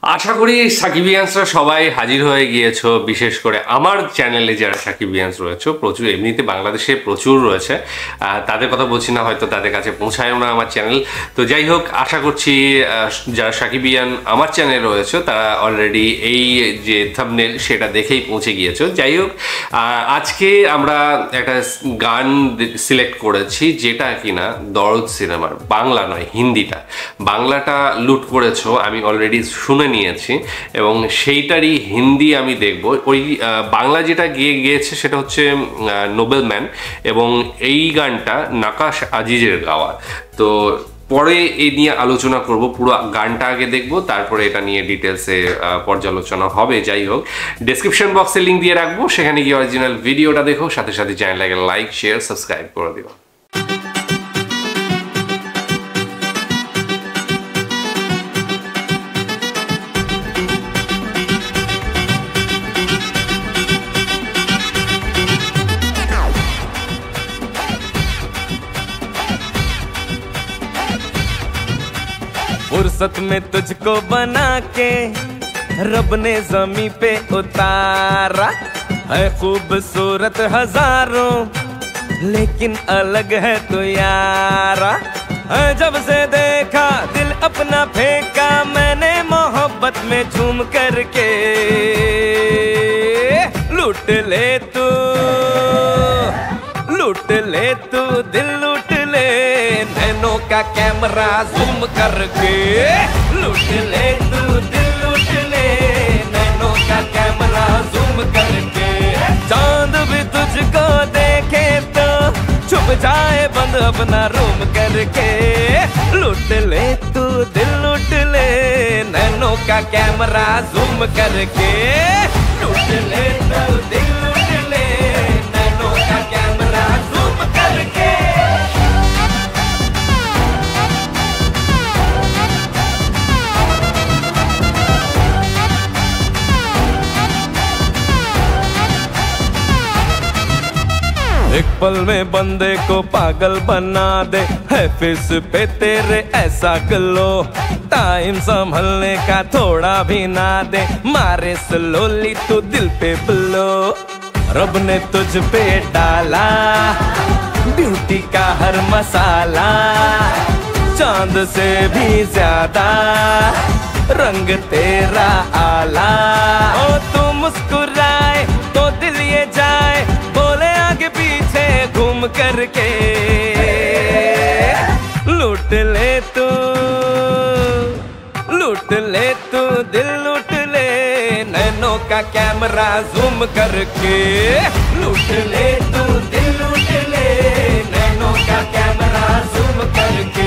আশা করি সাকিবিয়ান্সরা সবাই হাজির হয়ে গিয়েছো, বিশেষ করে আমার চ্যানেলে যারা সাকিবিয়ান্স রয়েছে প্রচুর, এমনিতে বাংলাদেশে প্রচুর রয়েছে, তাদের কথা বলছি না, হয়তো তাদের কাছে পৌঁছায়ও না আমার চ্যানেল। তো যাই হোক, আশা করছি যারা সাকিবিয়ান আমার চ্যানেলে রয়েছে তারা অলরেডি এই যে থাম্বনেল সেটা দেখেই পৌঁছে গিয়েছো। যাই হোক, আজকে আমরা একটা গান সিলেক্ট করেছি যেটা কিনা দরদ সিনেমার, বাংলা নয় হিন্দিটা, বাংলাটা লুট করেছো আমি অলরেডি শুনে নিয়েছি এবং সেইটারই হিন্দি আমি দেখব। ওই বাংলা যেটা গিয়েছে সেটা হচ্ছে নোবেলম্যান এবং এই গানটা নাকাশ আজিজের গাওয়া। তো পরে এই নিয়ে আলোচনা করব, পুরো গানটা আগে দেখব, তারপরে এটা নিয়ে ডিটেলসে পর্যালোচনা হবে। যাই হোক, ডেসক্রিপশন বক্সে লিঙ্ক দিয়ে রাখবো, সেখানে গিয়ে অরিজিনাল ভিডিওটা দেখো, সাথে সাথে চ্যানেলটাকে লাইক শেয়ার সাবস্ক্রাইব করে দিও। फुर्सत में तुझको बना के रब ने जमी पे उतारा है, खूबसूरत हजारों लेकिन अलग है तो यारा है। जब से देखा दिल अपना फेंका मैंने मोहब्बत में झूम करके, लूट ले तू दिल लूट ले, नैनों का कैमरा जूम करके, लूट ले तू दिल लूट ले, नैनों का कैमरा जूम करके। चांद भी तुझको देखे तो छुप जाए बंद अपना रूम करके, लूट ले तू दिल लूट ले, नैनों का कैमरा जूम करके, लूट ले तू दिल लूट ले, नैनों का कैमरा जूम करके। एक पल में बंदे को पागल बना दे, है फेस पे तेरे ऐसा ग्लो, टाइम संभलने का थोड़ा भी ना दे, मारे स्लोली तू दिल पे ब्लो। रब ने तुझ पे डाला ब्यूटी का हर मसाला, चांद से भी ज्यादा रंग तेरा आला। ओ तू मुस्कुराए तो दिल ये जाए, बोले आगे पीछे घूम करके, लूट ले तू दिल लूट ले, नैनों का कैमरा जूम करके, लूट ले तू दिल लूट ले, नैनों का कैमरा जूम करके।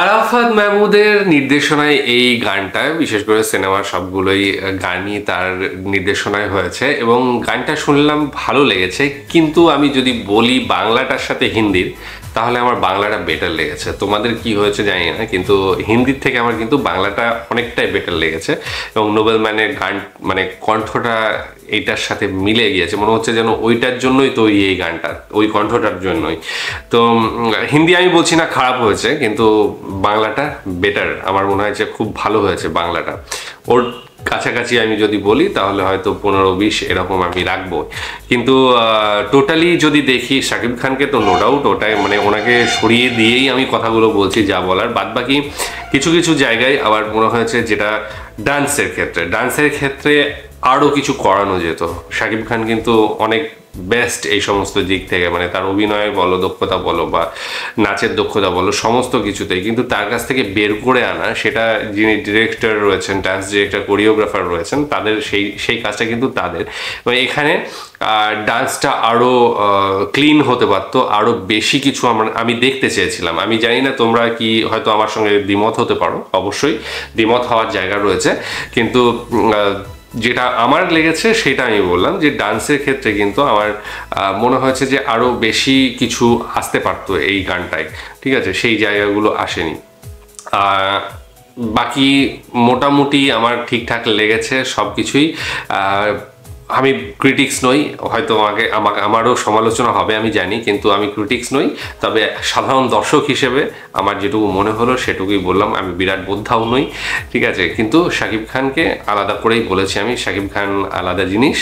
আরাফাত মাহমুদের নির্দেশনায় এই গানটা, বিশেষ করে সিনেমার সবগুলোই গানই তার নির্দেশনায় হয়েছে এবং গানটা শুনলাম ভালো লেগেছে। কিন্তু আমি যদি বলি বাংলাটার সাথে হিন্দির, তাহলে আমার বাংলাটা বেটার লেগেছে। তোমাদের কি হয়েছে জানি না, কিন্তু হিন্দির থেকে আমার কিন্তু বাংলাটা অনেকটাই বেটার লেগেছে এবং নোবেলম্যানের গান মানে কণ্ঠটা এইটার সাথে মিলে গিয়েছে, মনে হচ্ছে যেন ওইটার জন্যই তৈরি এই গানটা, ওই কণ্ঠটার জন্যই। তো হিন্দি আমি বলছি না খারাপ হয়েছে, কিন্তু বাংলাটা বেটার আমার মনে হয় যে খুব ভালো হয়েছে বাংলাটা। ওর কাছাকাছি আমি যদি বলি তাহলে হয়তো 15-20 এরকম আমি রাখবো। কিন্তু টোটালি যদি দেখি শাকিব খানকে তো নো ডাউট ওটাই, মানে ওনাকে সরিয়ে দিয়েই আমি কথাগুলো বলছি যা বলার। বাদবাকি কিছু কিছু জায়গায় আবার মনে হয়েছে যেটা ডান্সের ক্ষেত্রে আরও কিছু করানো যেত। শাকিব খান কিন্তু অনেক বেস্ট এই সমস্ত দিক থেকে, মানে তার অভিনয়ের বলো, দক্ষতা বলো বা নাচের দক্ষতা বলো, সমস্ত কিছুতেই। কিন্তু তার কাছ থেকে বের করে আনা, সেটা যিনি ডিরেক্টর রয়েছেন, ডান্স ডিরেক্টর, কোরিওগ্রাফার রয়েছেন, তাদের সেই কাজটা কিন্তু তাদের। মানে এখানে ডান্সটা আরও ক্লিন হতে পারতো, আরও বেশি কিছু আমি দেখতে চেয়েছিলাম। আমি জানি না তোমরা কি হয়তো আমার সঙ্গে দ্বিমত হতে পারো, অবশ্যই দ্বিমত হওয়ার জায়গা রয়েছে, কিন্তু যেটা আমার লেগেছে সেটা আমি বললাম, যে ডান্সের ক্ষেত্রে কিন্তু আমার মনে হয়েছে যে আরও বেশি কিছু আসতে পারতো এই গানটায়, ঠিক আছে, সেই জায়গাগুলো আসেনি। বাকি মোটামুটি আমার ঠিকঠাক লেগেছে সব কিছুই। আমি ক্রিটিক্স নই, হয়তো আমারও সমালোচনা হবে আমি জানি, কিন্তু আমি ক্রিটিক্স নই। তবে সাধারণ দর্শক হিসেবে আমার যেটুকু মনে হলো সেটুকুই বললাম। আমি বিরাট বোদ্ধাও নই, ঠিক আছে, কিন্তু শাকিব খানকে আলাদা করেই বলেছি আমি। শাকিব খান আলাদা জিনিস,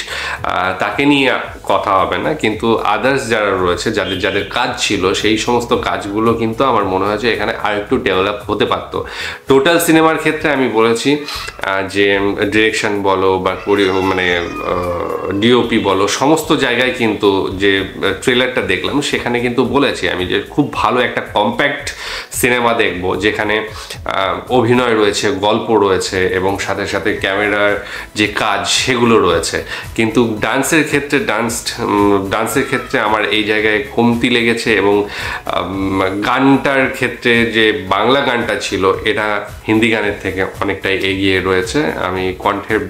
তাকে নিয়ে কথা হবে না, কিন্তু আদার্স যারা রয়েছে, যাদের যাদের কাজ ছিল, সেই সমস্ত কাজগুলো কিন্তু আমার মনে হয়েছে এখানে আরেকটু ডেভেলপ হতে পারতো। টোটাল সিনেমার ক্ষেত্রে আমি বলেছি যে ডিরেকশন বলো বা মানে ডিওপি বলো, সমস্ত জায়গায় কিন্তু যে ট্রেলারটা দেখলাম সেখানে কিন্তু বলেছি আমি যে খুব ভালো একটা কম্প্যাক্ট সিনেমা দেখবো, যেখানে অভিনয় রয়েছে, গল্প রয়েছে এবং সাথে সাথে ক্যামেরার যে কাজ সেগুলো রয়েছে। কিন্তু ডান্সের ক্ষেত্রে আমার এই জায়গায় কমতি লেগেছে। এবং গানটার ক্ষেত্রে যে বাংলা গানটা ছিল, এটা হিন্দি গানের থেকে অনেকটাই এগিয়ে রয়েছে। আমি কণ্ঠের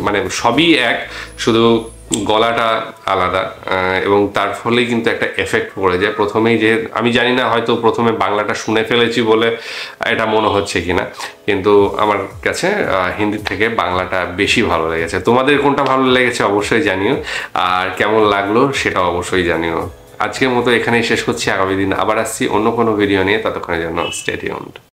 মানে সবই এক, শুধু গলাটা আলাদা, এবং তার ফলেই কিন্তু একটা এফেক্ট পড়ে যায় প্রথমেই। যে আমি জানি না, হয়তো প্রথমে বাংলাটা শুনে ফেলেছি বলে এটা মনে হচ্ছে কিনা, কিন্তু আমার কাছে হিন্দির থেকে বাংলাটা বেশি ভালো লেগেছে। তোমাদের কোনটা ভালো লেগেছে অবশ্যই জানিও, আর কেমন লাগলো সেটাও অবশ্যই জানিও। আজকের মতো এখানেই শেষ করছি, আগামী দিন আবার আসছি অন্য কোনো ভিডিও নিয়ে। ততক্ষণের জন্য স্টে টিউনড।